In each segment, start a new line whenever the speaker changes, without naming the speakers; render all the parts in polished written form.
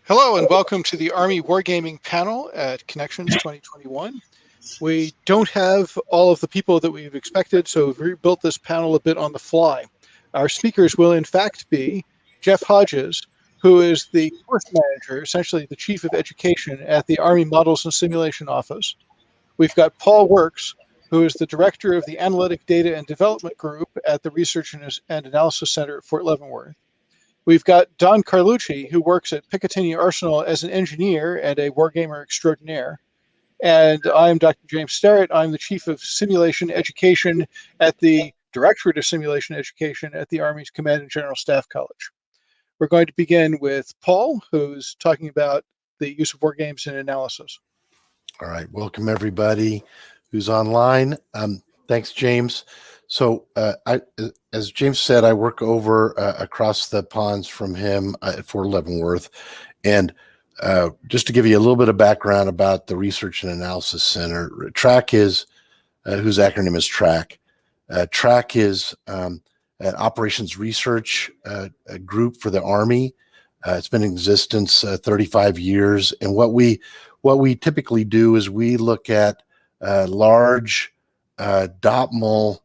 Hello and welcome to the Army Wargaming panel at Connections 2021. We don't have all of the people that we've expected, so we've rebuilt this panel a bit on the fly. Our speakers will in fact be Jeff Hodges, who is the course manager, essentially the chief of education at the Army Models and Simulation Office. We've got Paul Works, who is the director of the Analytic Data and Development Group at the Research and Analysis Center at Fort Leavenworth. We've got Don Carlucci, who works at Picatinny Arsenal as an engineer and a wargamer extraordinaire. And I'm Dr. James Starrett. I'm the Chief of Simulation Education at the Directorate of Simulation Education at the Army's Command and General Staff College. We're going to begin with Paul, who's talking about the use of wargames in analysis.
All right. Welcome, everybody who's online. Thanks, James. So as James said, I work over across the ponds from him at Fort Leavenworth. And just to give you a little bit of background about the Research and Analysis Center, TRAC is, whose acronym is TRAC. TRAC is an operations research group for the Army. It's been in existence 35 years. And what we typically do is we look at large DOPML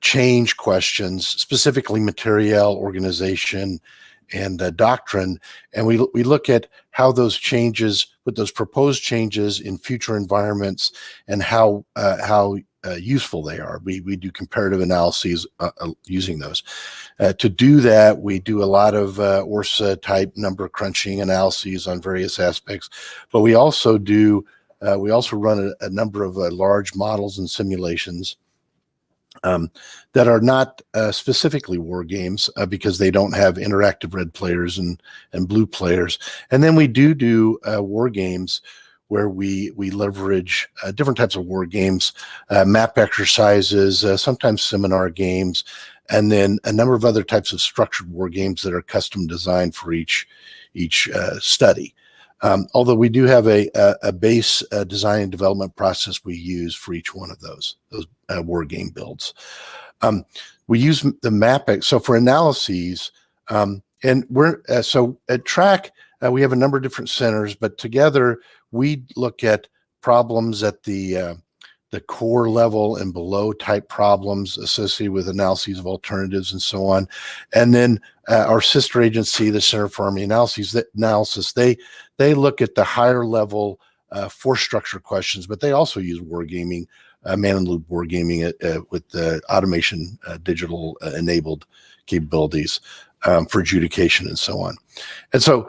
change questions, specifically materiel, organization, and doctrine, and we look at how those changes, with those proposed changes in future environments, and how useful they are. We do comparative analyses using those. To do that, we do a lot of ORSA type number crunching analyses on various aspects, but we also run a number of large models and simulations that are not specifically war games because they don't have interactive red players and blue players. And then we do war games where we leverage different types of war games, map exercises, sometimes seminar games, and then a number of other types of structured war games that are custom designed for each study. Although we do have a base design and development process we use for each one of those war game builds. We use the mapping. So for analyses, and so at TRAC, we have a number of different centers, but together we look at problems at the core level and below type problems associated with analyses of alternatives and so on. And then our sister agency, the Center for Army Analysis, they look at the higher level force structure questions, but they also use wargaming, man-in-the-loop wargaming with the automation, digital enabled capabilities for adjudication and so on. And so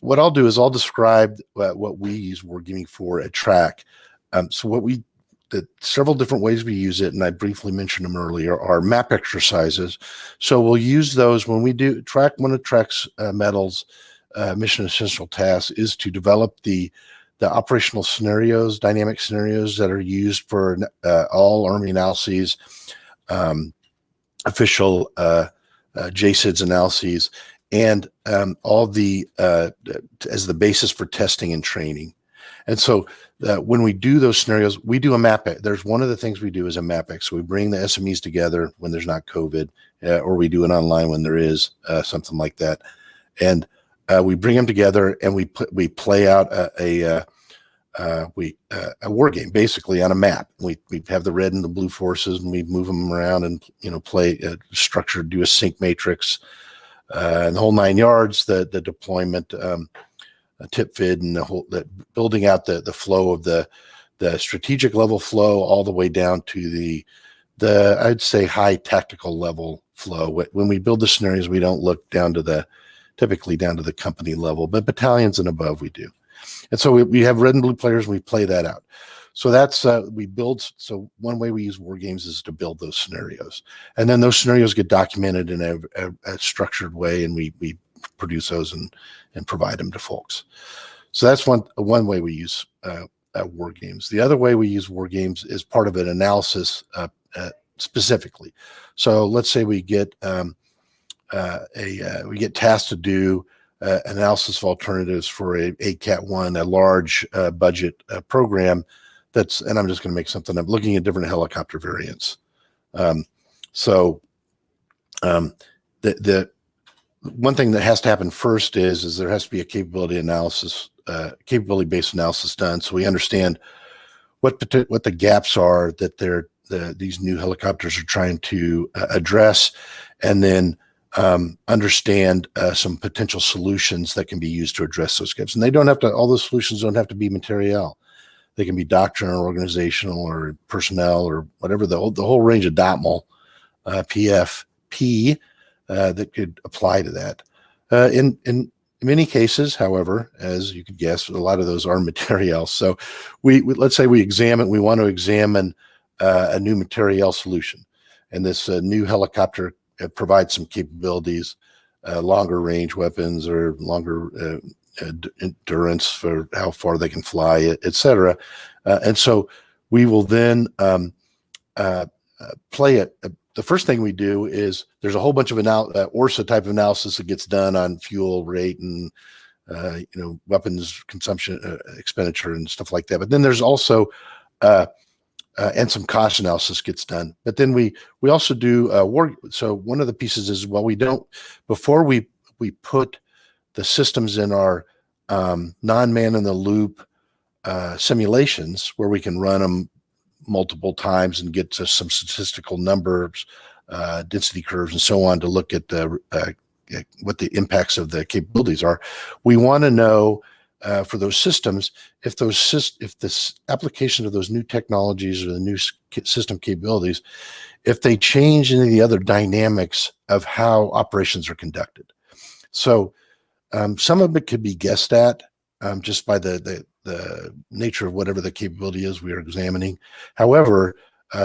what I'll do is I'll describe what we use wargaming for at TRAC. The several different ways we use it, and I briefly mentioned them earlier, are map exercises. So we'll use those when we do TRAC. One of TRAC's medals, mission essential tasks, is to develop the operational scenarios, dynamic scenarios that are used for all Army analyses, official JSIDS analyses, and all the as the basis for testing and training. And so when we do those scenarios, we do a map. There's one of the things we do is a mapping. So we bring the SMEs together when there's not COVID, or we do it online when there is something like that. And we bring them together and we play out a war game basically on a map. We have the red and the blue forces, and we move them around and play a structure, do a sync matrix, and the whole 9 yards. The deployment. Tip fid and building out the flow of the strategic level flow all the way down to the I'd say high tactical level flow. When we build the scenarios, we don't look typically down to the company level, but battalions and above we do. And so we have red and blue players, and we play that out. So that's we build. So one way we use war games is to build those scenarios, and then those scenarios get documented in a structured way, and we produce those and provide them to folks. So that's one way we use war games. The other way we use war games is part of an analysis specifically. So let's say we get we get tasked to do analysis of alternatives for a Cat 1, a large budget program. And I'm just going to make something up, looking at different helicopter variants. one thing that has to happen first is there has to be a capability analysis, capability-based analysis done, so we understand what the gaps are that these new helicopters are trying to address, and then understand some potential solutions that can be used to address those gaps. And they don't have to, all those solutions don't have to be material. They can be doctrine or organizational or personnel or whatever, the whole range of DOTML, PFP, that could apply to that. In many cases, however, as you could guess, a lot of those are material. So we let's say we want to examine a new material solution, and this new helicopter provides some capabilities, longer range weapons or longer endurance for how far they can fly, etc. And so we will then play it. The first thing we do is there's a whole bunch of ORSA type of analysis that gets done on fuel rate and weapons consumption, expenditure, and stuff like that. But then there's also and some cost analysis gets done. But then we also do war. So one of the pieces is, well, we don't, before we put the systems in our non-man in the loop simulations where we can run them multiple times and get to some statistical numbers, density curves, and so on to look at what the impacts of the capabilities are. We want to know for those systems if this application of those new technologies or the new system capabilities, if they change any of the other dynamics of how operations are conducted. So some of it could be guessed at just by the nature of whatever the capability is we are examining. However,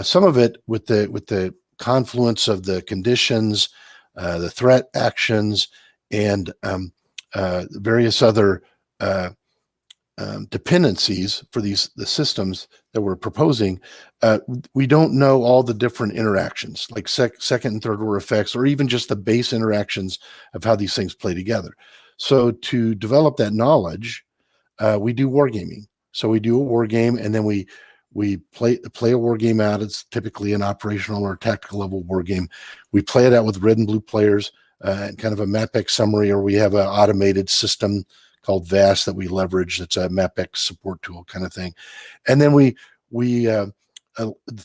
some of it with the confluence of the conditions, the threat actions, and various other dependencies for the systems that we're proposing, we don't know all the different interactions, like second and third order effects, or even just the base interactions of how these things play together. So to develop that knowledge, we do wargaming. So we do a war game, and then we play a war game out. It's typically an operational or tactical level war game. We play it out with red and blue players, and kind of a MapX summary, or we have an automated system called VAST that we leverage. It's a MapX support tool kind of thing. And then we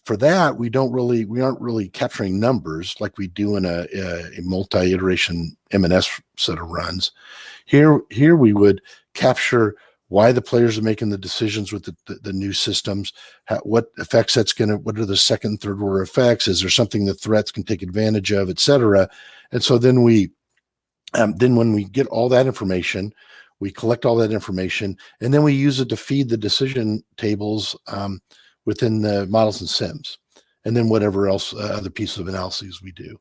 for that, we aren't really capturing numbers like we do in a multi-iteration M&S set of runs. Here we would capture why the players are making the decisions with the new systems, what effects what are the second and third order effects? Is there something the threats can take advantage of, et cetera? And so then when we get all that information, we collect all that information, and then we use it to feed the decision tables within the models and sims, and then whatever else other pieces of analyses we do.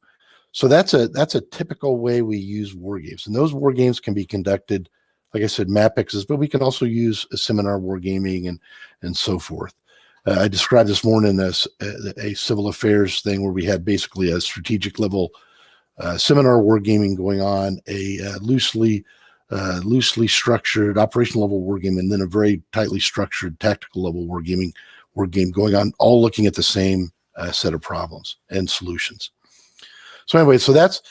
So that's a typical way we use war games, and those war games can be conducted, like I said, MapXs, but we can also use a seminar wargaming and so forth. I described this morning as a civil affairs thing where we had basically a strategic level seminar wargaming going on, a loosely structured operational level wargame, and then a very tightly structured tactical level wargame going on, all looking at the same set of problems and solutions. So anyway, so that's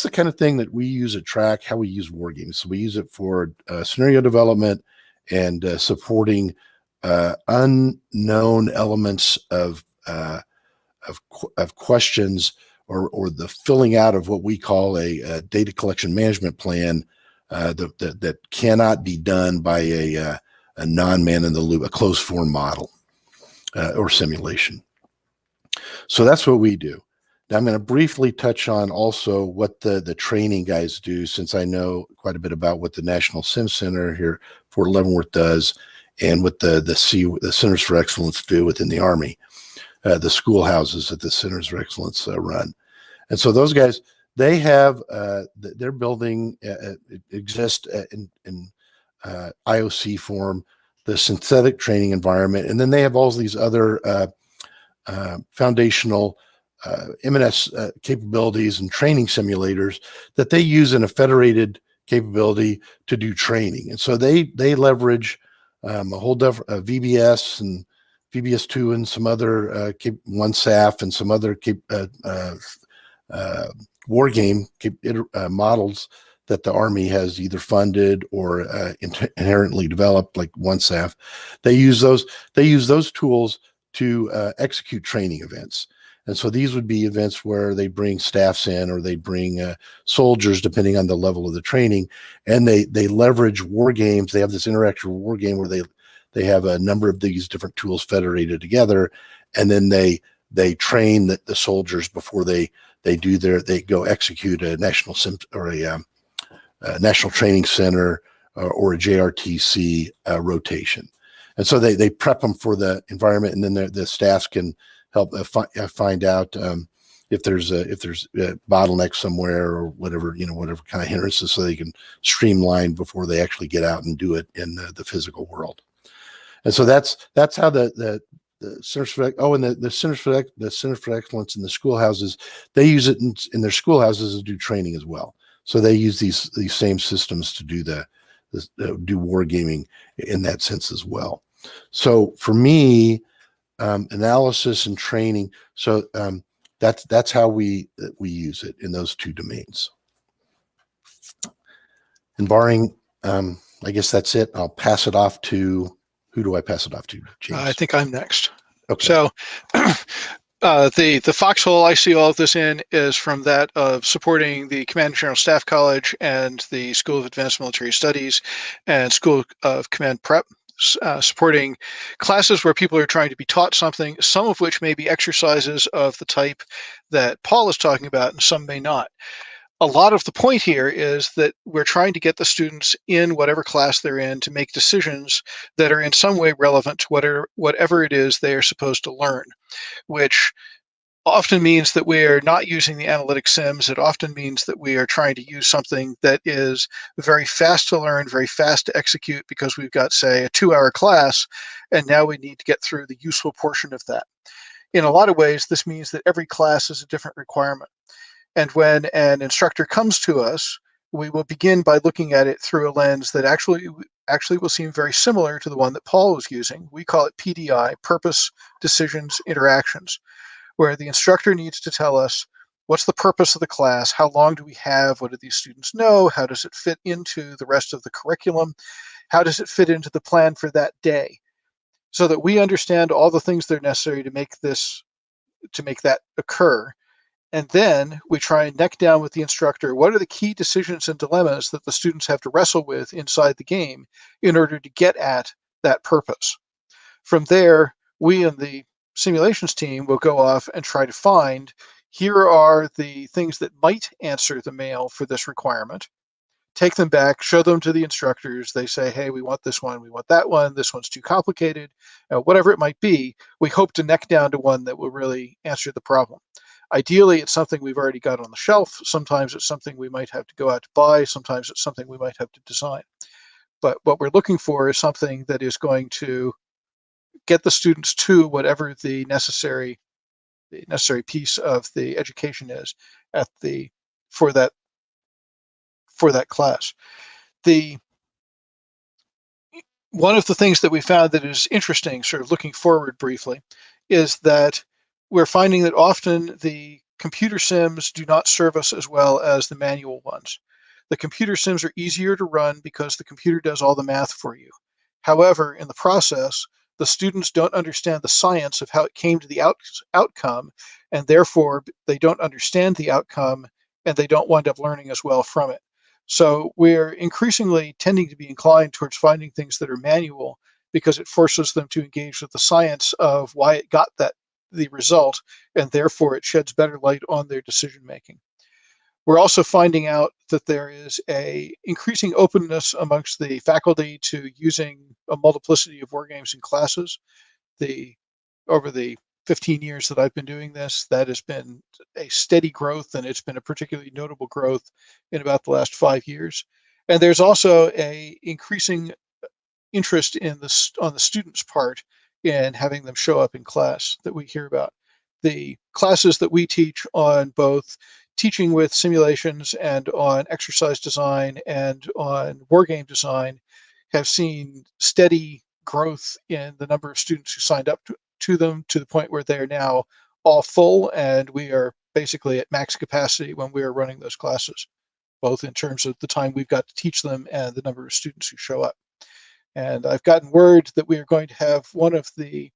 the kind of thing that we use at Track, how we use wargames. So we use it for scenario development and supporting unknown elements of questions, or the filling out of what we call a data collection management plan that cannot be done by a non-man in the loop, a closed form model or simulation. So that's what we do. Now I'm going to briefly touch on also what the training guys do, since I know quite a bit about what the National Sim Center here, Fort Leavenworth, does, and what the Centers for Excellence do within the Army, the schoolhouses that the Centers for Excellence run. And so those guys, they have their building exists in IOC form, the synthetic training environment, and then they have all these other foundational M&S capabilities and training simulators that they use in a federated capability to do training. And so they leverage a whole VBS and VBS2 and some other OneSAF and some other war game models that the Army has either funded or inherently developed, like OneSAF. They use those tools to execute training events. And so these would be events where they bring staffs in, or they bring soldiers, depending on the level of the training, and they leverage war games. They have this interactive war game where they have a number of these different tools federated together, and then they train the soldiers before they go execute a national national training center or a JRTC rotation. And so they prep them for the environment, and then the staffs can help find out if there's bottlenecks somewhere, or whatever kind of hindrances, so they can streamline before they actually get out and do it in the physical world. And so that's how the Centers for the Centers for Excellence in the schoolhouses, they use it in their schoolhouses to do training as well. So they use these same systems to do do wargaming in that sense as well. So for me, analysis and training. So that's how we use it in those two domains. And barring, I guess that's it. I'll pass it off to, who do I pass it off to, James?
I think I'm next.
Okay.
So the foxhole I see all of this in is from that of supporting the Command and General Staff College and the School of Advanced Military Studies and School of Command Prep, supporting classes where people are trying to be taught something, some of which may be exercises of the type that Paul is talking about, and some may not. A lot of the point here is that we're trying to get the students in whatever class they're in to make decisions that are in some way relevant to whatever it is they are supposed to learn, which often means that we are not using the analytic sims. It often means that we are trying to use something that is very fast to learn, very fast to execute, because we've got, say, a 2-hour class, and now we need to get through the useful portion of that. In a lot of ways, this means that every class is a different requirement. And when an instructor comes to us, we will begin by looking at it through a lens that actually will seem very similar to the one that Paul was using. We call it PDI, Purpose, Decisions, Interactions, where the instructor needs to tell us, what's the purpose of the class? How long do we have? What do these students know? How does it fit into the rest of the curriculum? How does it fit into the plan for that day? So that we understand all the things that are necessary to make that occur. And then we try and neck down with the instructor, what are the key decisions and dilemmas that the students have to wrestle with inside the game in order to get at that purpose? From there, we and the simulations team will go off and try to find, here are the things that might answer the mail for this requirement. Take them back, show them to the instructors. They say, hey, we want this one, we want that one, this one's too complicated, whatever it might be. We hope to neck down to one that will really answer the problem. Ideally, it's something we've already got on the shelf. Sometimes it's something we might have to go out to buy. Sometimes it's something we might have to design. But what we're looking for is something that is going to get the students to whatever the necessary piece of the education is for that class. One of the things that we found that is interesting, sort of looking forward briefly, is that we're finding that often the computer sims do not serve us as well as the manual ones. The computer sims are easier to run because the computer does all the math for you. However, in the process, the students don't understand the science of how it came to the outcome, and therefore they don't understand the outcome, and they don't wind up learning as well from it. So we're increasingly tending to be inclined towards finding things that are manual, because it forces them to engage with the science of why it got the result, and therefore it sheds better light on their decision making. We're also finding out that there is a increasing openness amongst the faculty to using a multiplicity of wargames in classes. Over the 15 years that I've been doing this, that has been a steady growth, and it's been a particularly notable growth in about the last 5 years. And there's also a increasing interest on the students' part in having them show up in class that we hear about. The classes that we teach on both teaching with simulations and on exercise design and on wargame design have seen steady growth in the number of students who signed up to them, to the point where they're now all full, and we are basically at max capacity when we are running those classes. both in terms of the time we've got to teach them and the number of students who show up. And I've gotten word that we are going to have one of the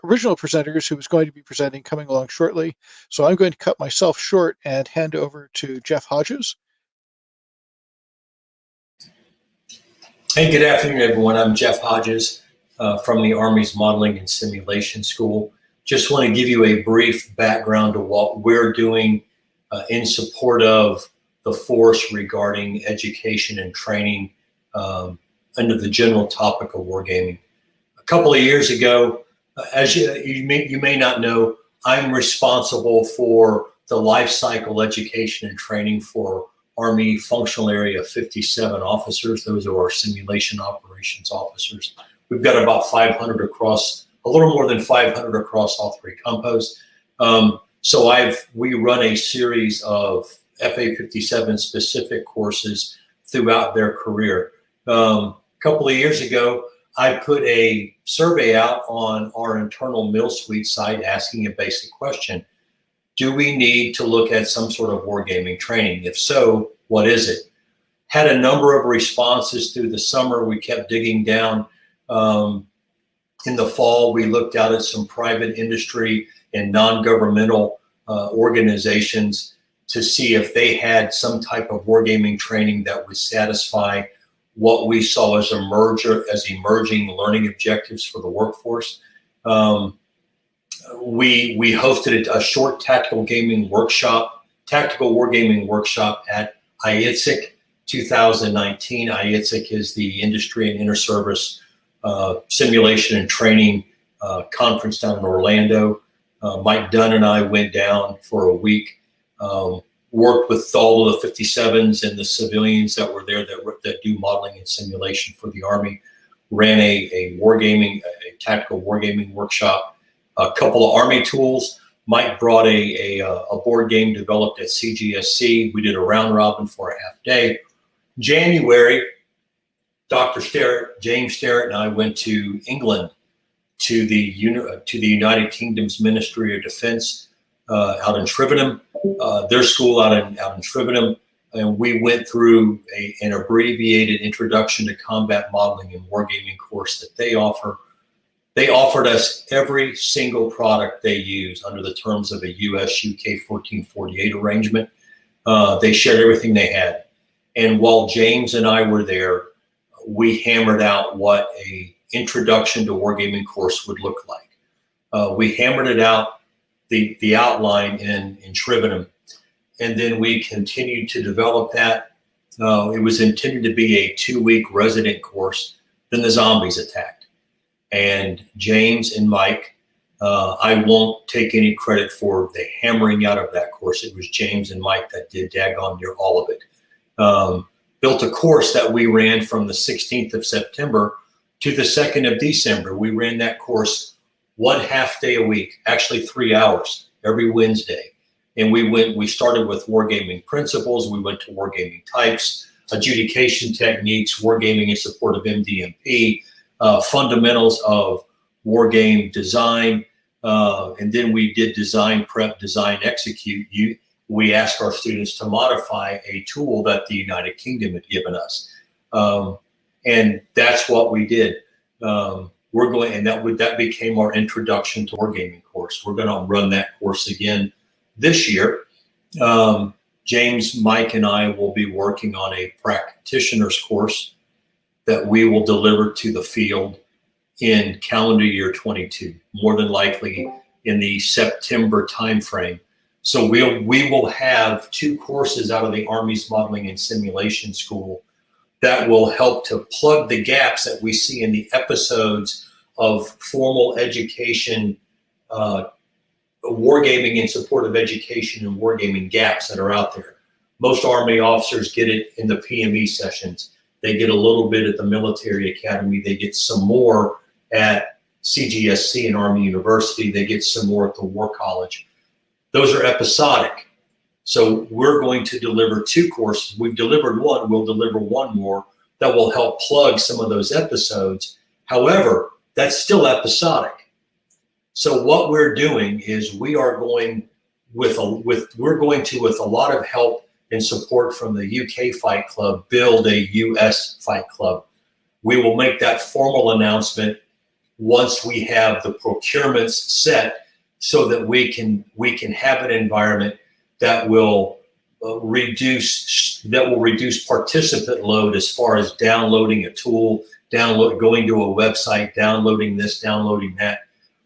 original presenters who was going to be presenting coming along shortly. So I'm going to cut myself short and hand over to Jeff Hodges.
Hey, good afternoon, everyone. I'm Jeff Hodges from the Army's Modeling and Simulation School. Just want to give you a brief background to what we're doing in support of the force regarding education and training under the general topic of wargaming. A couple of years ago, as you may not know, I'm responsible for the life cycle education and training for Army Functional Area 57 officers. Those are our simulation operations officers. We've got about 500 across, a little more than 500 across all three compos. So we run a series of FA-57 specific courses throughout their career. A couple of years ago, I put a survey out on our internal mill suite site asking a basic question. Do we need to look at some sort of wargaming training? If so, what is it? Had a number of responses through the summer. We kept digging down. In the fall, we looked out at some private industry and non-governmental organizations to see if they had some type of wargaming training that would satisfy what we saw as emerging learning objectives for the workforce. We hosted a short tactical wargaming workshop at IITSEC 2019. IITSEC is the Industry and Inter-Service Simulation and Training Conference down in Orlando. Mike Dunn and I went down for a week, worked with all of the 57s and the civilians that were there that do modeling and simulation for the Army, ran a tactical wargaming workshop, a couple of Army tools. Mike brought a board game developed at CGSC. We did a round robin for a half day. January, James Sterrett and I went to England to the United Kingdom's Ministry of Defense out in Shrivenham, their school out in Shrivenham, and we went through an abbreviated Introduction to Combat Modeling and Wargaming course that they offer. They offered us every single product they use under the terms of a US-UK 1448 arrangement. They shared everything they had. And while James and I were there, we hammered out what a Introduction to Wargaming course would look like. We hammered it out, the outline in Shrivenham, and then we continued to develop that. It was intended to be a 2-week resident course. Then the zombies attacked. And James and Mike, I won't take any credit for the hammering out of that course. It was James and Mike that did daggone near all of it. Built a course that we ran from the 16th of September to the 2nd of December. We ran that course 1 half day a week, actually 3 hours every Wednesday. And we started with wargaming principles. We went to wargaming types, adjudication techniques, wargaming in support of MDMP, fundamentals of wargame design, and then we did design prep, design execute. We asked our students to modify a tool that the United Kingdom had given us, and that's what we did. That became our Introduction to Wargaming course. We're going to run that course again this year. James, Mike, and I will be working on a practitioner's course that we will deliver to the field in calendar year 22, more than likely in the September timeframe. So we will have 2 courses out of the Army's Modeling and Simulation School that will help to plug the gaps that we see in the episodes of formal education, wargaming in support of education and wargaming gaps that are out there. Most Army officers get it in the PME sessions. They get a little bit at the military academy. They get some more at CGSC and Army University. They get some more at the War College. Those are episodic. So we're going to deliver 2 courses. We've delivered 1. We'll deliver 1 more that will help plug some of those episodes. However, that's still episodic. So what we're doing is we are going with a lot of help and support from the UK Fight Club build a US Fight Club. We will make that formal announcement once we have the procurements set, so that we can have an environment that will reduce participant load as far as downloading a tool, going to a website, downloading this, downloading that.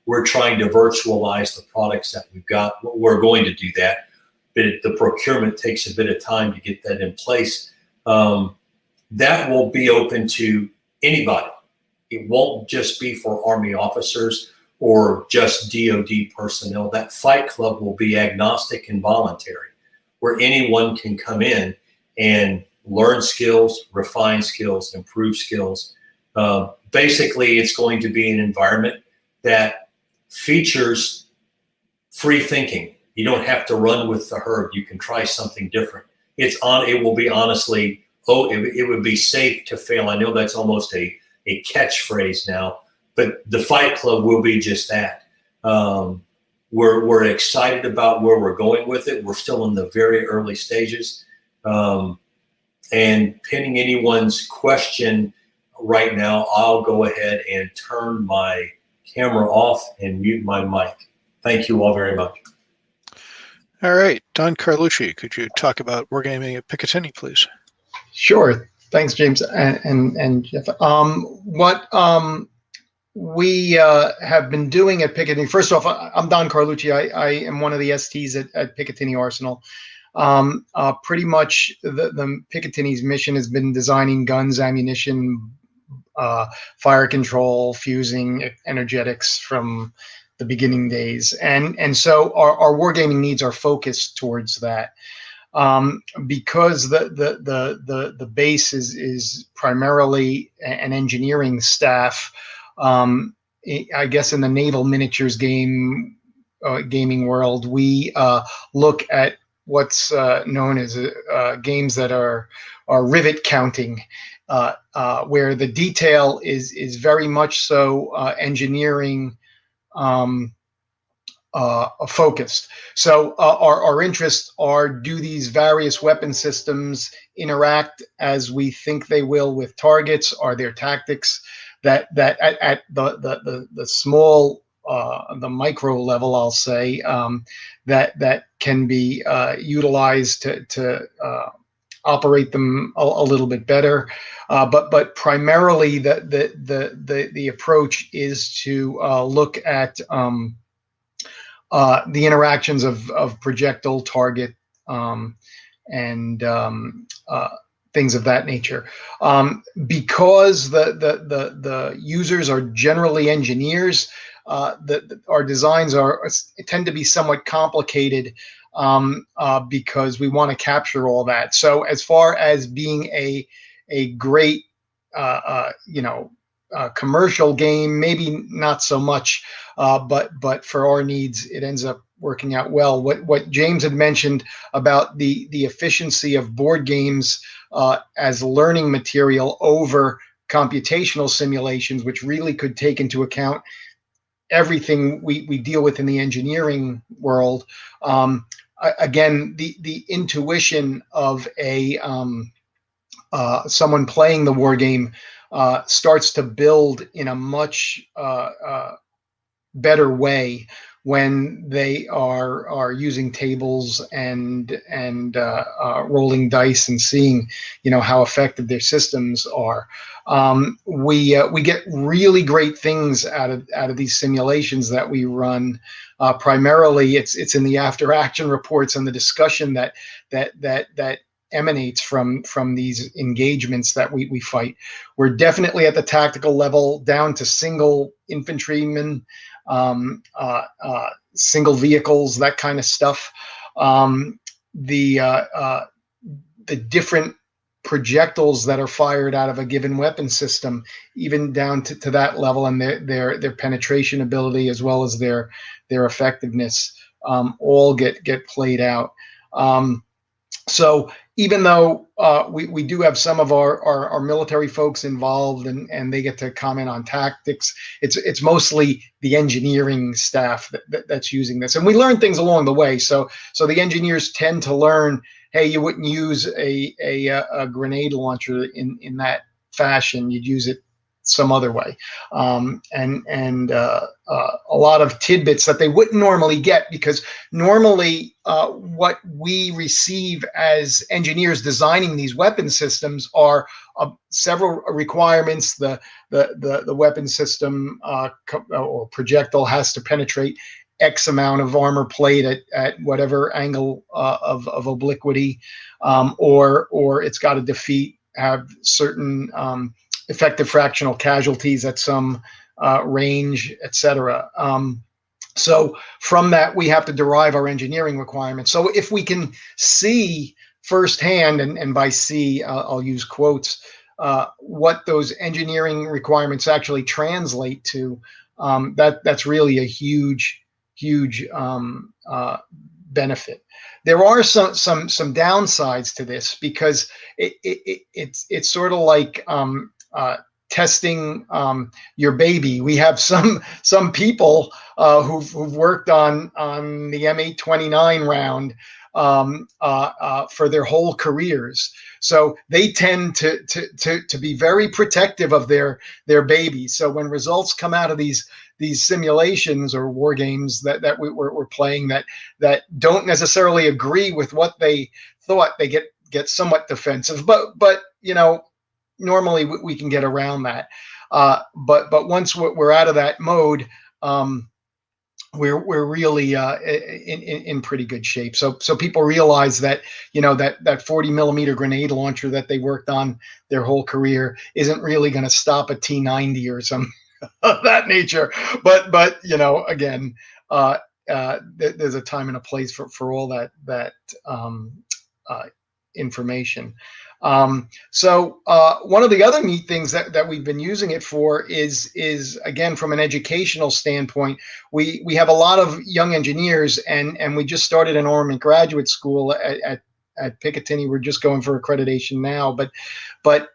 We're trying to virtualize the products that we've got. We're going to do that, but the procurement takes a bit of time to get that in place. That will be open to anybody. It won't just be for Army officers or just DoD personnel. That Fight Club will be agnostic and voluntary, where anyone can come in and learn skills, refine skills, improve skills. Basically, it's going to be an environment that features free thinking. You don't have to run with the herd. You can try something different. It will be honestly, it would be safe to fail. I know that's almost a catchphrase now, but the Fight Club will be just that. We're excited about where we're going with it. We're still in the very early stages. And pending anyone's question right now, I'll go ahead and turn my camera off and mute my mic. Thank you all very much.
All right, Don Carlucci, could you talk about wargaming at Picatinny, please?
Sure. Thanks, James and Jeff. What we have been doing at Picatinny. First off, I'm Don Carlucci. I am one of the STs at Picatinny Arsenal. Pretty much the Picatinny's mission has been designing guns, ammunition, fire control, fusing, energetics from the beginning days, and so our wargaming needs are focused towards that. Because the base is primarily an engineering staff. I guess in the naval miniatures gaming world, we look at what's known as games that are rivet counting, where the detail is very much so engineering focused. So our interests are, do these various weapon systems interact as we think they will with targets? Are there tactics that at the small, the micro level, I'll say, that can be utilized to operate them a little bit better? But primarily the approach is to look at the interactions of projectile, target, and things of that nature. Because the users are generally engineers, our designs tend to be somewhat complicated because we want to capture all that. So as far as being a great commercial game, maybe not so much, but for our needs, it ends up working out well. What James had mentioned about the efficiency of board games as learning material over computational simulations, which really could take into account everything we deal with in the engineering world. Again, the intuition of someone playing the war game starts to build in a much better way when they are using tables and rolling dice and seeing how effective their systems are. We get really great things out of these simulations that we run. Primarily, it's in the after action reports and the discussion that emanates from these engagements that we fight. We're definitely at the tactical level, down to single infantrymen, single vehicles, that kind of stuff. The different projectiles that are fired out of a given weapon system, even down to that level, and their penetration ability as well as their effectiveness, all get played out. So even though we do have some of our military folks involved and they get to comment on tactics, it's mostly the engineering staff that's using this, and we learn things along the way. So the engineers tend to learn, hey, you wouldn't use a grenade launcher in that fashion. You'd use it some other way, and a lot of tidbits that they wouldn't normally get, because normally what we receive as engineers designing these weapon systems are several requirements. The weapon system or projectile has to penetrate X amount of armor plate at whatever angle of obliquity, or it's got to have certain effective fractional casualties at some range, etc. So from that, we have to derive our engineering requirements. So if we can see firsthand, and by see, I'll use quotes, what those engineering requirements actually translate to, that's really a huge benefit. There are some downsides to this, because it's sort of like testing your baby. We have some people who've worked on the M829 round for their whole careers, so they tend to be very protective of their babies. So when results come out of these simulations or war games that we're playing that don't necessarily agree with what they thought, they get somewhat defensive. But normally we can get around that. But once we're out of that mode, we're really in pretty good shape. So people realize that that 40 millimeter grenade launcher that they worked on their whole career isn't really going to stop a T90 or some of that nature. But again, there's a time and a place for all that information. So one of the other neat things that we've been using it for is again, from an educational standpoint, we have a lot of young engineers, and we just started an armament graduate school at Picatinny. We're just going for accreditation now, but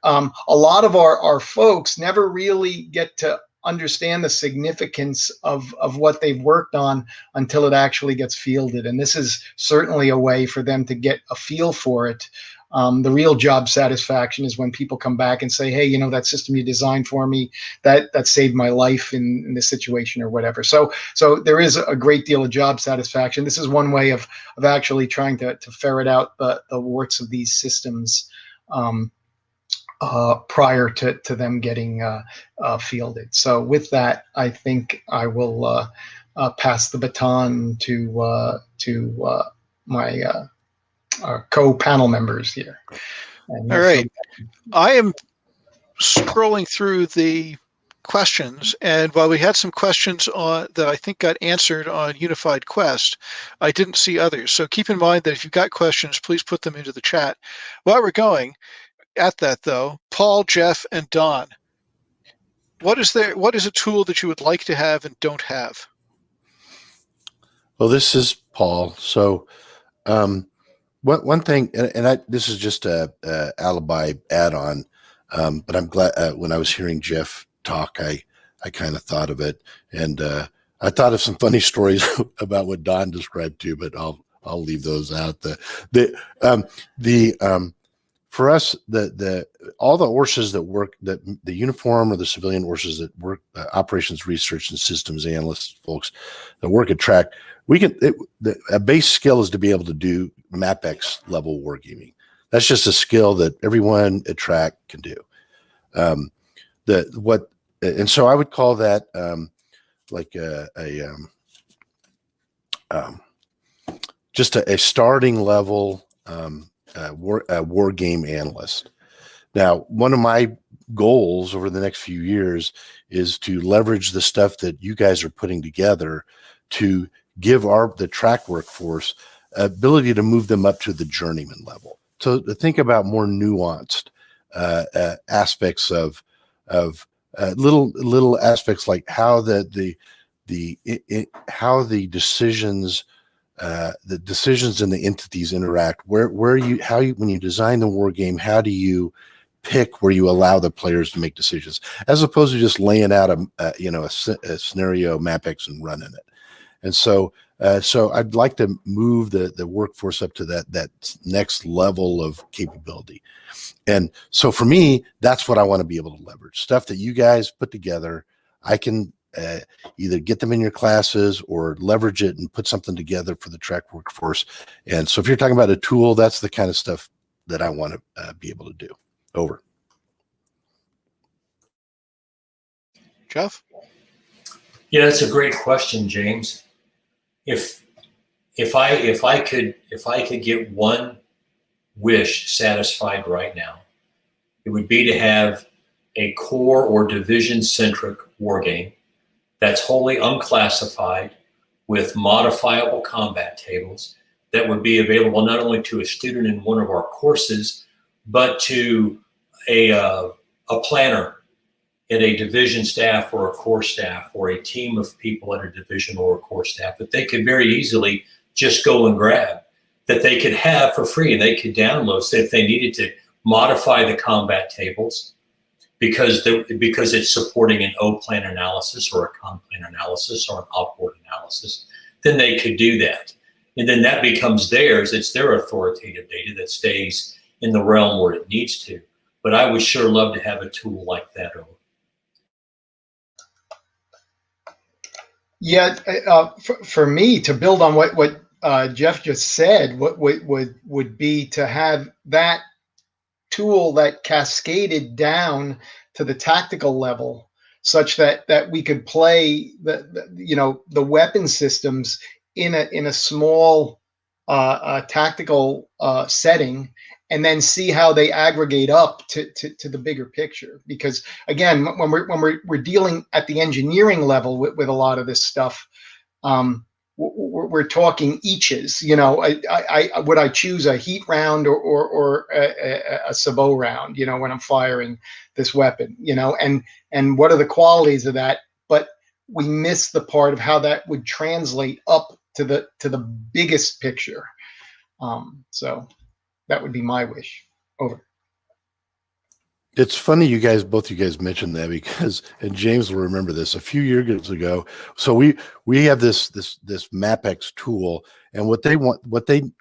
a lot of our folks never really get to understand the significance of what they've worked on until it actually gets fielded. And this is certainly a way for them to get a feel for it. The real job satisfaction is when people come back and say, hey, that system you designed for me, that saved my life in this situation or whatever. So there is a great deal of job satisfaction. This is one way of actually trying to ferret out the warts of these systems prior to them getting fielded. So with that, I think I will pass the baton to my co-panel members here.
All right. I am scrolling through the questions, and while we had some questions that I think got answered on Unified Quest, I didn't see others. So keep in mind that if you've got questions, please put them into the chat. While we're going at that, though, Paul, Jeff, and Don, what is a tool that you would like to have and don't have?
Well, this is Paul. So one thing, and this is just a alibi add-on, but I'm glad when I was hearing Jeff talk, I kind of thought of it, and I thought of some funny stories about what Don described too, but I'll leave those out. For us, all the ORSAs that work, that the uniform or the civilian ORSAs that work, operations research and systems analysts folks that work at track, a base skill is to be able to do MapX level wargaming. That's just a skill that everyone at track can do. And so I would call that like just a starting level war game analyst. Now, one of my goals over the next few years is to leverage the stuff that you guys are putting together to give the track workforce ability to move them up to the journeyman level. So to think about more nuanced aspects of little aspects like how the decisions and the entities interact. When you design the war game, how do you pick where you allow the players to make decisions, as opposed to just laying out a scenario MapX and running it. And so So I'd like to move the workforce up to that next level of capability. And so for me, that's what I want to be able to leverage. Stuff that you guys put together, I can either get them in your classes or leverage it and put something together for the track workforce. And so if you're talking about a tool, that's the kind of stuff that I want to be able to do. Over.
Jeff?
Yeah, that's a great question, James. If I could get one wish satisfied right now, it would be to have a core or division centric war game that's wholly unclassified with modifiable combat tables that would be available not only to a student in one of our courses, but to a planner at a division staff or a core staff or a team of people at a division or a core staff that they could very easily just go and grab, that they could have for free and they could download. So if they needed to modify the combat tables because it's supporting an O plan analysis or a com plan analysis or an op-board analysis, then they could do that. And then that becomes theirs. It's their authoritative data that stays in the realm where it needs to. But I would sure love to have a tool like that over.
Yeah, for me to build on what Jeff just said, what would be to have that tool that cascaded down to the tactical level, such that we could play the weapon systems in a small tactical setting, and then see how they aggregate up to the bigger picture. Because again, when we're dealing at the engineering level with a lot of this stuff, we're talking eaches. Would I choose a heat round or a sabot round? When I'm firing this weapon, and what are the qualities of that? But we miss the part of how that would translate up to the biggest picture. So that would be my wish. Over.
It's funny both you guys mentioned that, because, and James will remember this, a few years ago. So we have this MapX tool, and what they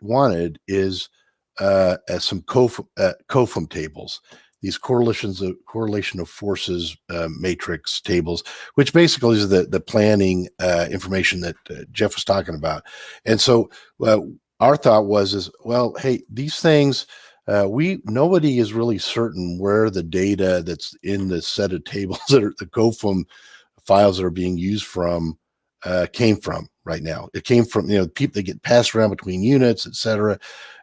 wanted is some COFM tables, these correlation of forces matrix tables, which basically is the planning information that Jeff was talking about. And so our thought was, well, hey, these things, nobody is really certain where the data that's in the set of tables that are the COFM files that are being used from came from right now. It came from, people that get passed around between units, et cetera.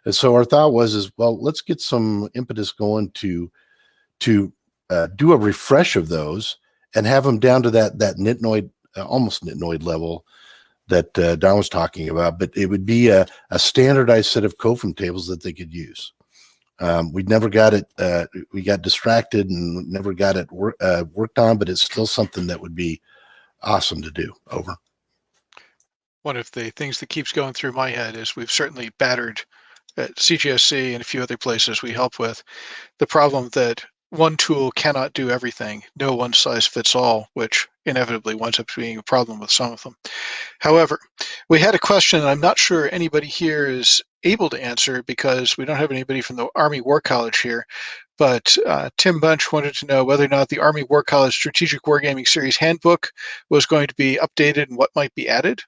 And so our thought was, well, let's get some impetus going to do a refresh of those and have them down to that nitnoid, almost nitnoid level that Don was talking about. But it would be a standardized set of COFM tables that they could use. We never got it. We got distracted and never got it worked on, but it's still something that would be awesome to do. Over.
One of the things that keeps going through my head is we've certainly battered at CGSC and a few other places we help with the problem that one tool cannot do everything. No one size fits all, which inevitably winds up being a problem with some of them. However, we had a question, and I'm not sure anybody here is able to answer because we don't have anybody from the Army War College here. But Tim Bunch wanted to know whether or not the Army War College Strategic Wargaming Series Handbook was going to be updated and what might be added.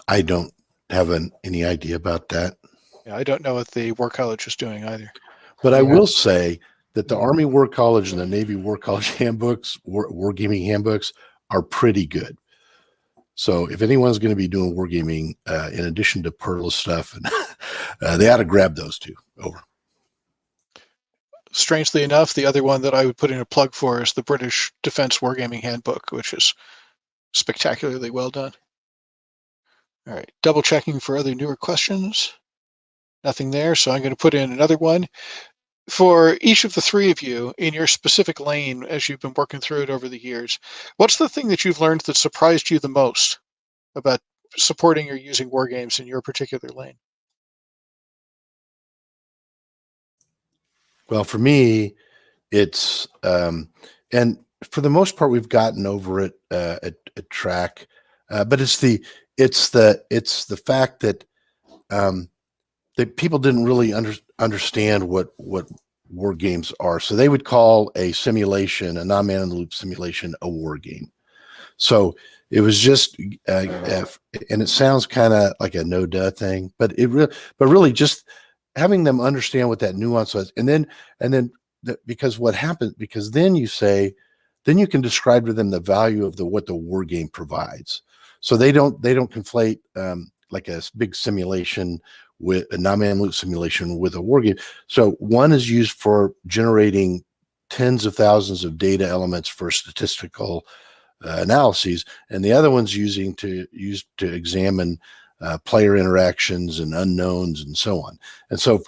I don't have any idea about that.
Yeah, I don't know what the War College is doing either.
But I will say that the Army War College and the Navy War College handbooks, wargaming handbooks, are pretty good. So if anyone's going to be doing wargaming, in addition to Perla stuff, they ought to grab those two. Over.
Strangely enough, the other one that I would put in a plug for is the British Defense Wargaming Handbook, which is spectacularly well done. All right, double checking for other newer questions. Nothing there, so I'm going to put in another one. For each of the three of you in your specific lane, as you've been working through it over the years, what's the thing that you've learned that surprised you the most about supporting or using war games in your particular lane?
Well, for me, it's and for the most part, we've gotten over it at track, but it's the fact that that people didn't really understand what war games are. So they would call a simulation, a non-man in the loop simulation, a war game. So it was just, and it sounds kind of like a no duh thing, but really just having them understand what that nuance was, and then because what happened, because then you can describe to them the value of what the war game provides. So they don't conflate like a big simulation with a non-man loop simulation with a war game. So one is used for generating tens of thousands of data elements for statistical analyses, and the other one's used to examine player interactions and unknowns and so on. And so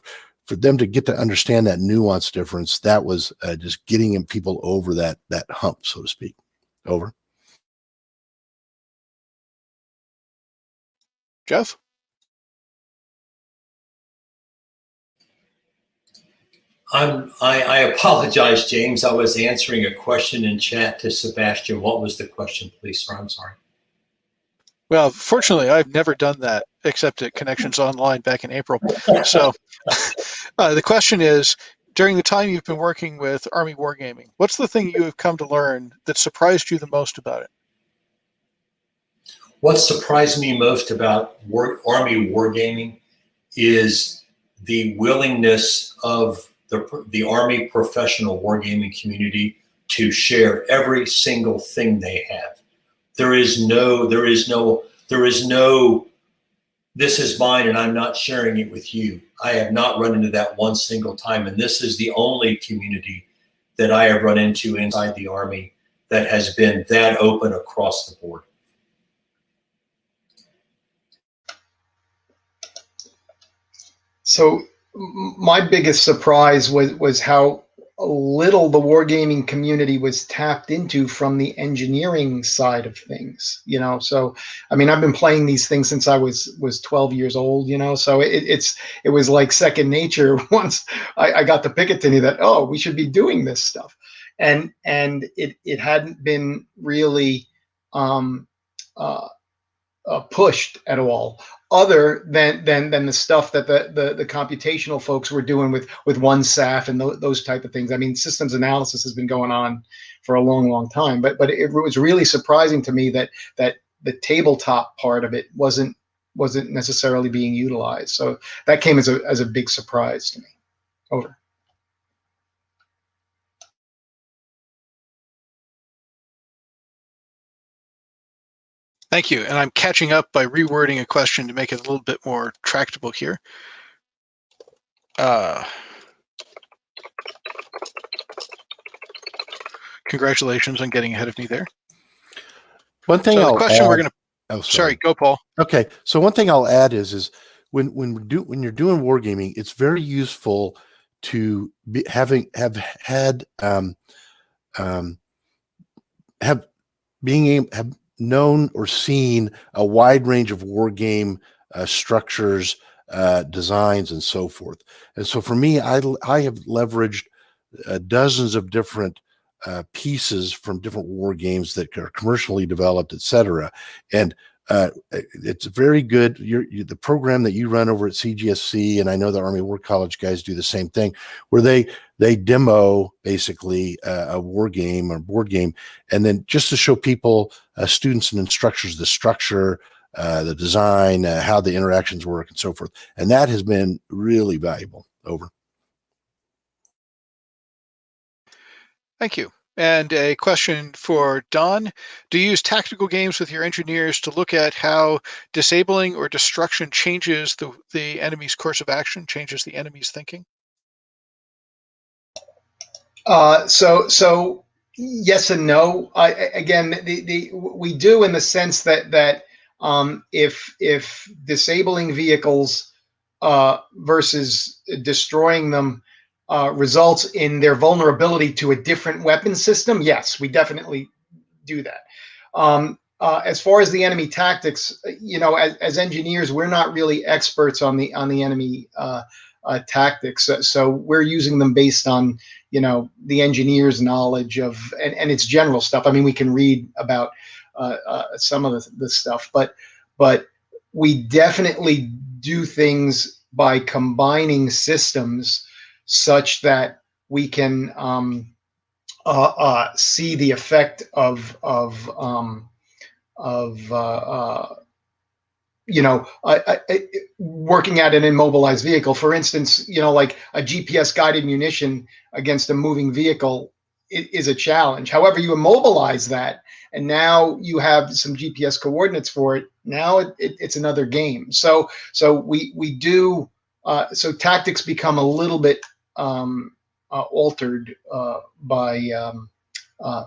for them to get to understand that nuance difference, that was just getting people over that hump, so to speak. Over.
Jeff?
I apologize, James. I was answering a question in chat to Sebastian. What was the question, please, sir? I'm sorry.
Well, fortunately, I've never done that except at Connections Online back in April. So the question is, during the time you've been working with Army Wargaming, what's the thing you have come to learn that surprised you the most about it?
What surprised me most about Army Wargaming is the willingness of the Army professional wargaming community to share every single thing they have. There is no, this is mine and I'm not sharing it with you. I have not run into that one single time. And this is the only community that I have run into inside the Army that has been that open across the board.
So my biggest surprise was how little the wargaming community was tapped into from the engineering side of things. So I mean, I've been playing these things since I was 12 years old. So it was like second nature once I got to Picatinny that, oh, we should be doing this stuff, and it hadn't been really pushed at all, other than the stuff that the computational folks were doing with OneSAF and those type of things. I mean, systems analysis has been going on for a long time, but it was really surprising to me that the tabletop part of it wasn't necessarily being utilized. So that came as a big surprise to me. Over.
Thank you. And I'm catching up by rewording a question to make it a little bit more tractable here. Congratulations on getting ahead of me there.
One thing
so the question we're going to.
Oh,
sorry, go, Paul.
Okay, so one thing I'll add is when you're doing wargaming, it's very useful to have known or seen a wide range of war game structures, designs, and so forth. And so for me, I have leveraged dozens of different pieces from different war games that are commercially developed, etc. And it's very good. The program that you run over at CGSC, and I know the Army War College guys do the same thing, where they demo basically a war game or board game, and then just to show people, students and instructors, the structure, the design, how the interactions work, and so forth. And that has been really valuable. Over.
Thank you. And a question for Don. Do you use tactical games with your engineers to look at how disabling or destruction changes the enemy's course of action, changes the enemy's thinking?
So yes and no. Again, we do in the sense that if disabling vehicles versus destroying them results in their vulnerability to a different weapon system, yes, we definitely do that. as far as the enemy tactics, as engineers, we're not really experts on the enemy tactics. So we're using them based on the engineer's knowledge of and it's general stuff. I mean, we can read about some of the stuff, but we definitely do things by combining systems such that we can see the effect of working at an immobilized vehicle. For instance, like a GPS guided munition against a moving vehicle is a challenge. However, you immobilize that, and now you have some GPS coordinates for it. Now it's another game. So we do. So tactics become a little bit altered by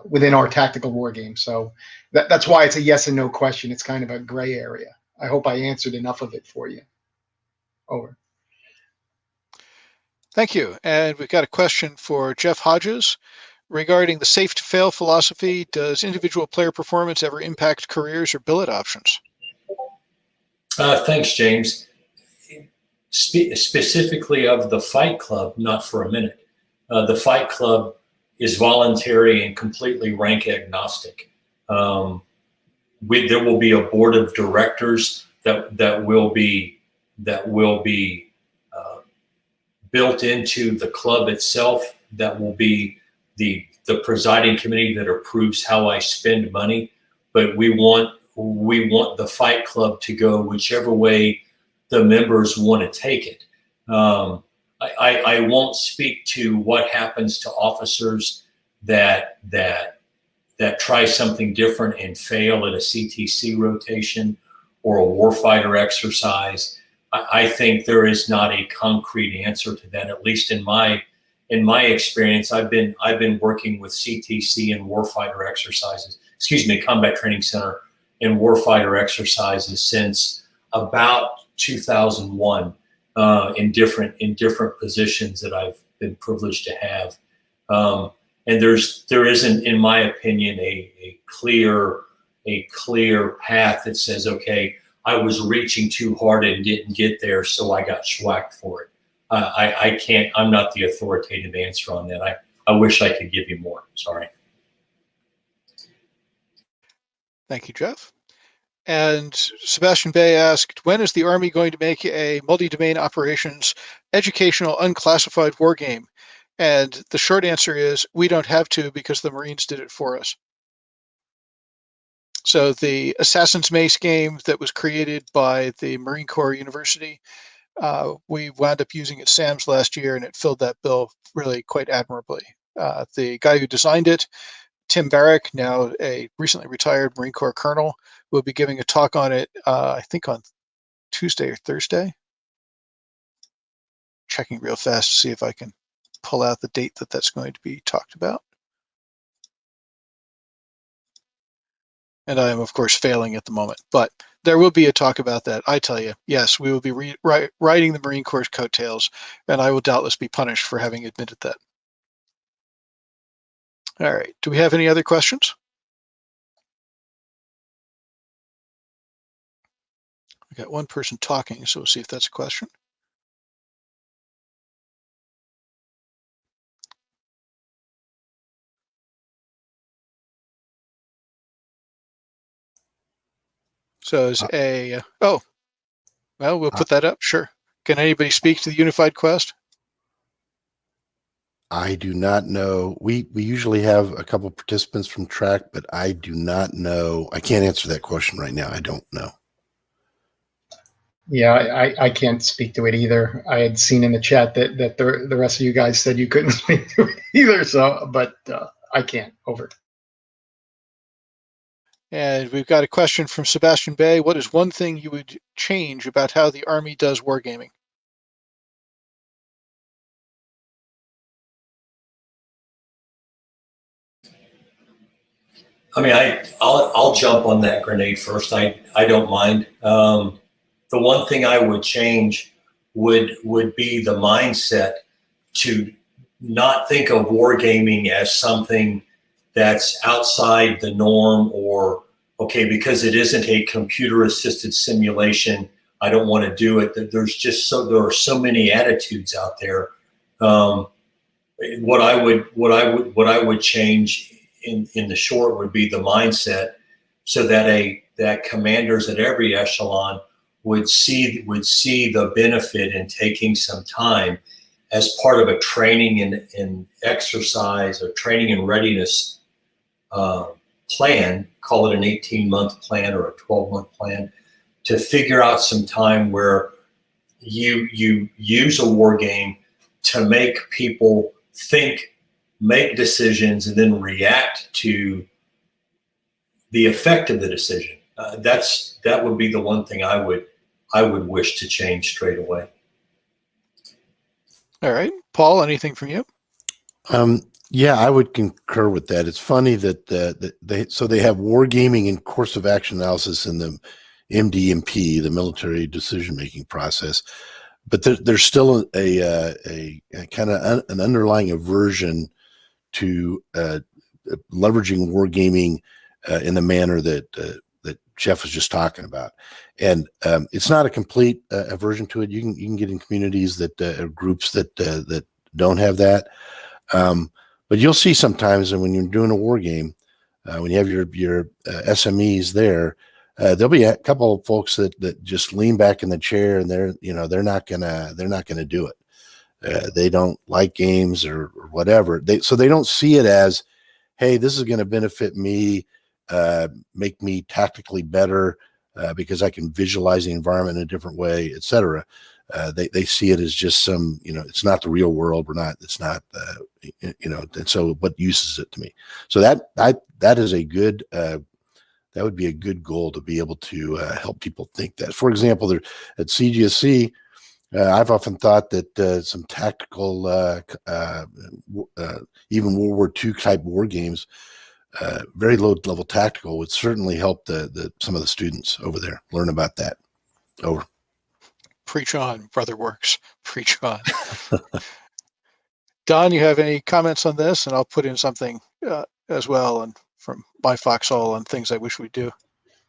within our tactical war game. So that's why it's a yes and no question. It's kind of a gray area. I hope I answered enough of it for you. Over.
Thank you. And we've got a question for Jeff Hodges regarding the safe to fail philosophy. Does individual player performance ever impact careers or billet options?
Thanks, James. Specifically of the Fight Club, not for a minute. The Fight Club is voluntary and completely rank agnostic. There will be a board of directors that will be built into the club itself. That will be the presiding committee that approves how I spend money. But we want the Fight Club to go whichever way the members want to take it. I won't speak to what happens to officers that try something different and fail at a CTC rotation or a warfighter exercise. I think there is not a concrete answer to that. At least in my experience, I've been working with CTC and warfighter exercises. Combat Training Center and warfighter exercises since about 2001 in different positions that I've been privileged to have. And there isn't, in my opinion, a clear path that says, okay, I was reaching too hard and didn't get there, so I got schwacked for it. I can't. I'm not the authoritative answer on that. I wish I could give you more. Sorry.
Thank you, Jeff. And Sebastian Bay asked, when is the Army going to make a multi-domain operations educational unclassified war game? And the short answer is we don't have to because the Marines did it for us. So the Assassin's Mace game that was created by the Marine Corps University, we wound up using at SAMS last year, and it filled that bill really quite admirably. The guy who designed it, Tim Barrack, now a recently retired Marine Corps colonel, will be giving a talk on it, I think on Tuesday or Thursday. Checking real fast to see if I can pull out the date that's going to be talked about. And I am, of course, failing at the moment. But there will be a talk about that. I tell you, yes, we will be riding the Marine Corps' coattails, and I will doubtless be punished for having admitted that. All right. Do we have any other questions? We got one person talking, so we'll see if that's a question. So is well, we'll put that up. Sure. Can anybody speak to the Unified Quest?
I do not know. We usually have a couple participants from track, but I do not know. I can't answer that question right now. I don't know.
Yeah, I can't speak to it either. I had seen in the chat that the rest of you guys said you couldn't speak to it either. So, but I can't. Over.
And we've got a question from Sebastian Bay. What is one thing you would change about how the Army does wargaming?
I mean, I'll jump on that grenade first. I don't mind. The one thing I would change would be the mindset to not think of wargaming as something that's outside the norm or okay, because it isn't a computer-assisted simulation, I don't want to do it. There are so many attitudes out there. What I would change in the short would be the mindset, so that commanders at every echelon would see the benefit in taking some time as part of a training and exercise or training and readiness plan, call it an 18-month plan or a 12-month plan, to figure out some time where you use a war game to make people think, make decisions, and then react to the effect of the decision. That would be the one thing I would wish to change straight away.
All right, Paul, anything from you?
Yeah, I would concur with that. It's funny that they have wargaming and course of action analysis in the MDMP, the military decision-making process, but there's still a kind of an underlying aversion to leveraging wargaming in the manner that Jeff was just talking about. And it's not a complete aversion to it. You can get in communities that are groups that don't have that. But you'll see sometimes when you're doing a war game, when you have your SMEs there, there'll be a couple of folks that just lean back in the chair and they're not gonna do it. They don't like games or whatever. So they don't see it as, hey, this is going to benefit me, make me tactically better because I can visualize the environment in a different way, etc. They see it as just some, it's not the real world. It's not, and so what use is it to me? So that is a good, that would be a good goal to be able to help people think that. For example, there at CGSC, I've often thought that some tactical, even World War II type war games, very low level tactical, would certainly help some of the students over there learn about that. Over.
Preach on, Brother Works. Preach on. Don, you have any comments on this? And I'll put in something as well, and from my foxhole on things I wish we'd do.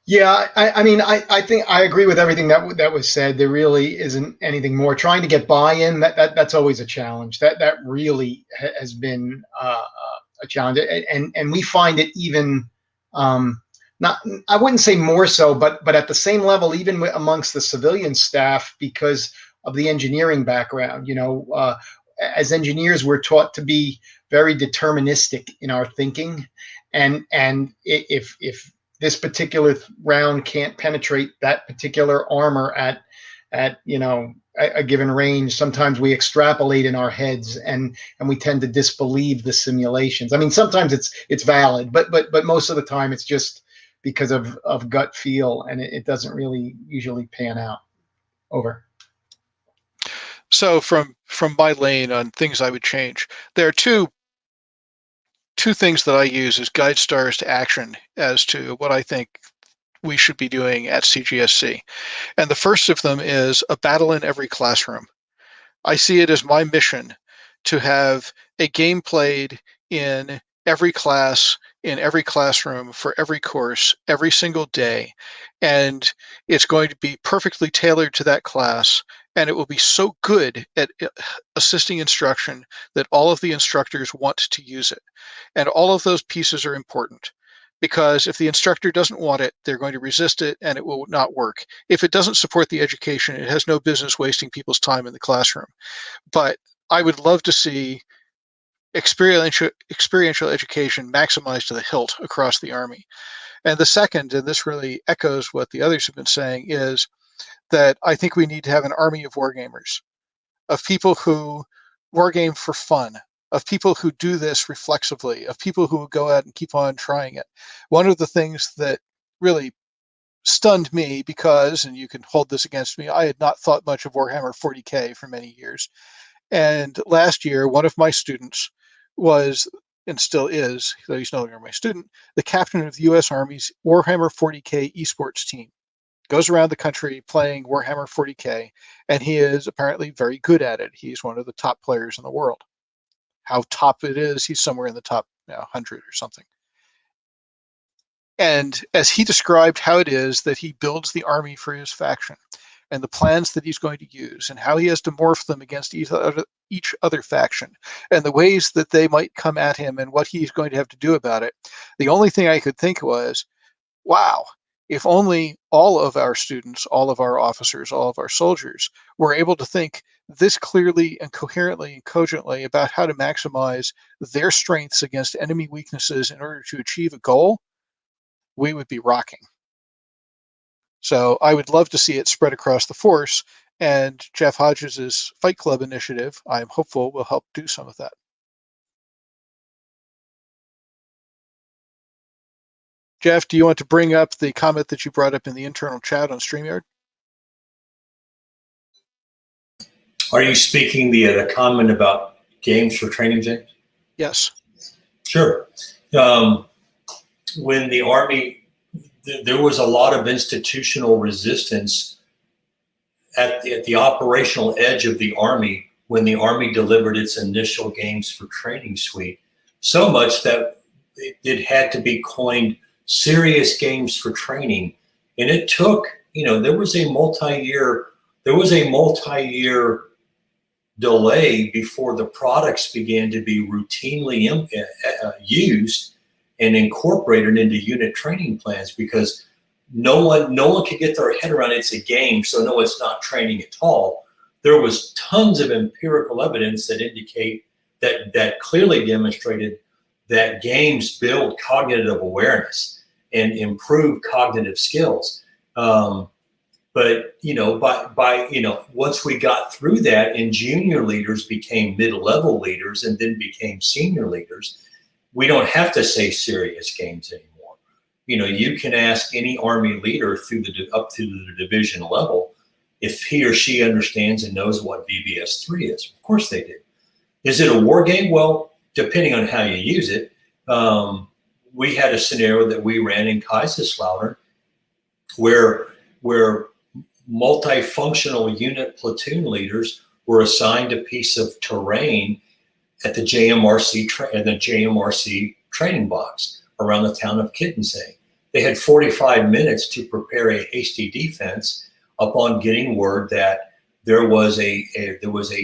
Yeah, I mean, I think I agree with everything that was said. There really isn't anything more. Trying to get buy-in, that's always a challenge. That really has been a challenge, and we find it even not. I wouldn't say more so, but at the same level, even amongst the civilian staff, because of the engineering background. As engineers, we're taught to be very deterministic in our thinking, and if this particular round can't penetrate that particular armor at a given range, sometimes we extrapolate in our heads and we tend to disbelieve the simulations. I mean, sometimes it's valid, but most of the time it's just because of gut feel, and it doesn't really usually pan out. Over.
So from my lane on things I would change, there are two things that I use as guide stars to action as to what I think we should be doing at CGSC. And the first of them is a battle in every classroom. I see it as my mission to have a game played in every class, in every classroom, for every course, every single day. And it's going to be perfectly tailored to that class. And it will be so good at assisting instruction that all of the instructors want to use it. And all of those pieces are important, because if the instructor doesn't want it, they're going to resist it and it will not work. If it doesn't support the education, it has no business wasting people's time in the classroom. But I would love to see experiential education maximized to the hilt across the Army. And the second, and this really echoes what the others have been saying, is that I think we need to have an army of wargamers, of people who wargame for fun, of people who do this reflexively, of people who will go out and keep on trying it. One of the things that really stunned me, because, and you can hold this against me, I had not thought much of Warhammer 40K for many years. And last year, one of my students was, and still is, though he's no longer my student, the captain of the U.S. Army's Warhammer 40K esports team. Goes around the country playing Warhammer 40K, and he is apparently very good at it. He's one of the top players in the world. How top it is, he's somewhere in the top 100 or something. And as he described how it is that he builds the army for his faction and the plans that he's going to use and how he has to morph them against each other faction and the ways that they might come at him and what he's going to have to do about it, the only thing I could think was, wow, if only all of our students, all of our officers, all of our soldiers were able to think this clearly and coherently and cogently about how to maximize their strengths against enemy weaknesses in order to achieve a goal, we would be rocking. So I would love to see it spread across the force, and Jeff Hodges' Fight Club initiative, I'm hopeful, will help do some of that. Jeff, do you want to bring up the comment that you brought up in the internal chat on StreamYard?
Are you speaking the comment about games for training, James?
Yes.
Sure. When the Army, there was a lot of institutional resistance at the operational edge of the Army when the Army delivered its initial games for training suite, so much that it had to be coined serious games for training. And it took, there was a multi-year delay before the products began to be routinely used and incorporated into unit training plans, because no one could get their head around it's a game, so no, it's not training at all. There was tons of empirical evidence that indicate that clearly demonstrated that games build cognitive awareness and improve cognitive skills. But once we got through that and junior leaders became mid-level leaders and then became senior leaders, we don't have to say serious games anymore. You can ask any Army leader up through the division level if he or she understands and knows what VBS3 is. Of course they do. Is it a war game? Well, depending on how you use it. We had a scenario that we ran in Kaiserslautern where multifunctional unit platoon leaders were assigned a piece of terrain at the JMRC training box around the town of Kittensee. They had 45 minutes to prepare a hasty defense upon getting word that there was a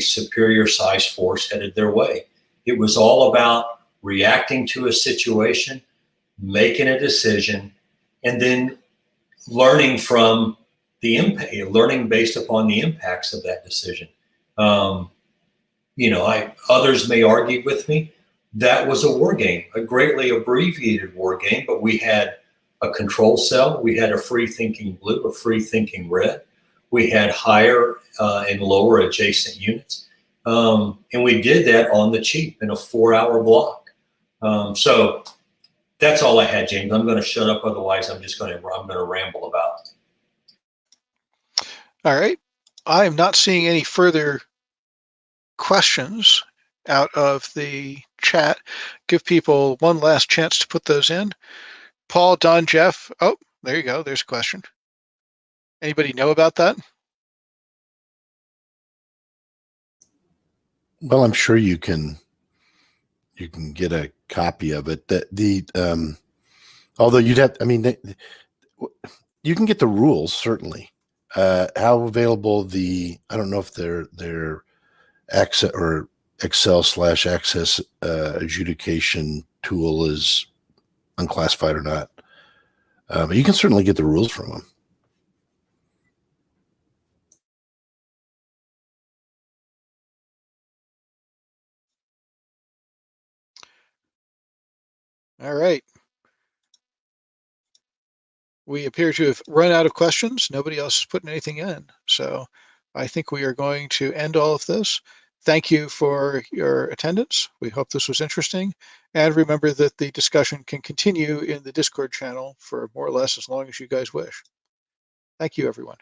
superior size force headed their way. It was all about reacting to a situation, making a decision, and then learning from the impact, learning based upon the impacts of that decision. Others may argue with me, that was a war game, a greatly abbreviated war game, but we had a control cell, we had a free thinking blue, a free thinking red, we had higher and lower adjacent units, and we did that on the cheap in a 4-hour block. So that's all I had, James. I'm going to shut up, otherwise I'm going to ramble about.
All right. I am not seeing any further questions out of the chat. Give people one last chance to put those in. Paul, Don, Jeff. Oh, there you go. There's a question. Anybody know about that?
Well, I'm sure you can get a copy of it. Although you'd have, you can get the rules certainly. How available I don't know if their access or Excel/Access adjudication tool is unclassified or not. But you can certainly get the rules from them.
All right. We appear to have run out of questions. Nobody else is putting anything in. So I think we are going to end all of this. Thank you for your attendance. We hope this was interesting. And remember that the discussion can continue in the Discord channel for more or less as long as you guys wish. Thank you, everyone.